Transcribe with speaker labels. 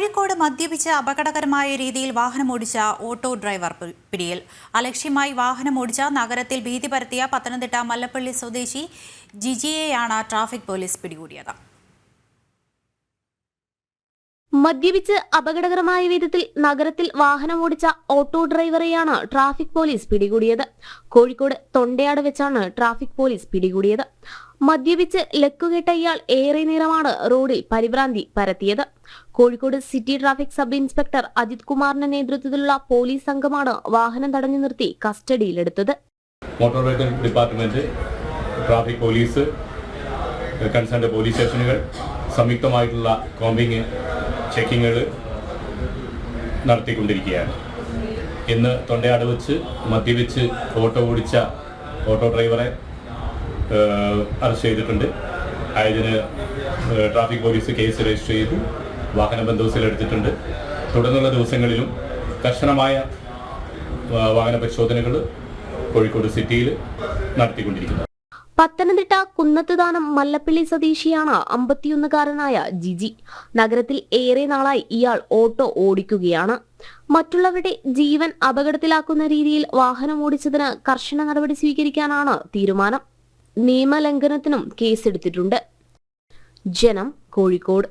Speaker 1: കോഴിക്കോട് മദ്യപിച്ച് അപകടകരമായ രീതിയിൽ വാഹനമോടിച്ച ഓട്ടോ ഡ്രൈവർ പിടിയിൽ. അലക്ഷ്യമായി വാഹനമോടിച്ച നഗരത്തിൽ ഭീതി പരത്തിയ പത്തനംതിട്ട മല്ലപ്പള്ളി സ്വദേശി ജിജിയെയാണ് ട്രാഫിക് പോലീസ് പിടികൂടിയത്.
Speaker 2: മദ്യപിച്ച് അപകടകരമായ വിധത്തിൽ നഗരത്തിൽ വാഹനമോടിച്ച ഓട്ടോ ഡ്രൈവറെയാണ് ട്രാഫിക് പോലീസ് പിടികൂടിയത്. കോഴിക്കോട് തൊണ്ടയാട് വെച്ചാണ് ട്രാഫിക് പോലീസ് പിടികൂടിയത്. മദ്യപിച്ച് ലക്കുകെട്ട ഇയാൾ ഏറെ നേരമാണ് റോഡിൽ പരിഭ്രാന്തി പരത്തിയത്. Kozhikode city traffic sub inspector Ajith കുമാറിന്റെ നേതൃത്വത്തിലുള്ള പോലീസ് സംഘമാണ് വാഹനം തടഞ്ഞു നിർത്തി കസ്റ്റഡിയിലെടുത്തത്.
Speaker 3: Motor vehicle department, traffic police, concerned police സ്റ്റേഷനുകൾ സംയുക്തമായിട്ടുള്ള കോമ്പിംഗ് ചെക്കിങ്ങുകൾ നടത്തിക്കൊണ്ടിരിക്കുകയാണ്. ഇന്ന് തൊണ്ടയാട് വെച്ച് മദ്യപിച്ച് ഓട്ടോ ഓടിച്ച ഓട്ടോ ഡ്രൈവറെ അറസ്റ്റ് ചെയ്തിട്ടുണ്ട്. അതിന് ട്രാഫിക് പോലീസ് കേസ് രജിസ്റ്റർ ചെയ്തു വാഹന ബന്ദോബസ്തിലെടുത്തിട്ടുണ്ട്. തുടർന്നുള്ള ദിവസങ്ങളിലും കർശനമായ വാഹന പരിശോധനകൾ കോഴിക്കോട് സിറ്റിയിൽ നടത്തിക്കൊണ്ടിരിക്കുന്നത്.
Speaker 2: പത്തനംതിട്ട കുന്നത്തുദാനം മല്ലപ്പള്ളി സ്വദേശിയാണ് 51-കാരനായ ജിജി. നഗരത്തിൽ ഏറെ നാളായി ഇയാൾ ഓട്ടോ ഓടിക്കുകയാണ്. മറ്റുള്ളവരുടെ ജീവൻ അപകടത്തിലാക്കുന്ന രീതിയിൽ വാഹനം ഓടിച്ചതിന് കർശന നടപടി സ്വീകരിക്കാനാണ് തീരുമാനം. നിയമലംഘനത്തിനും കേസെടുത്തിട്ടുണ്ട്. ജനം, കോഴിക്കോട്.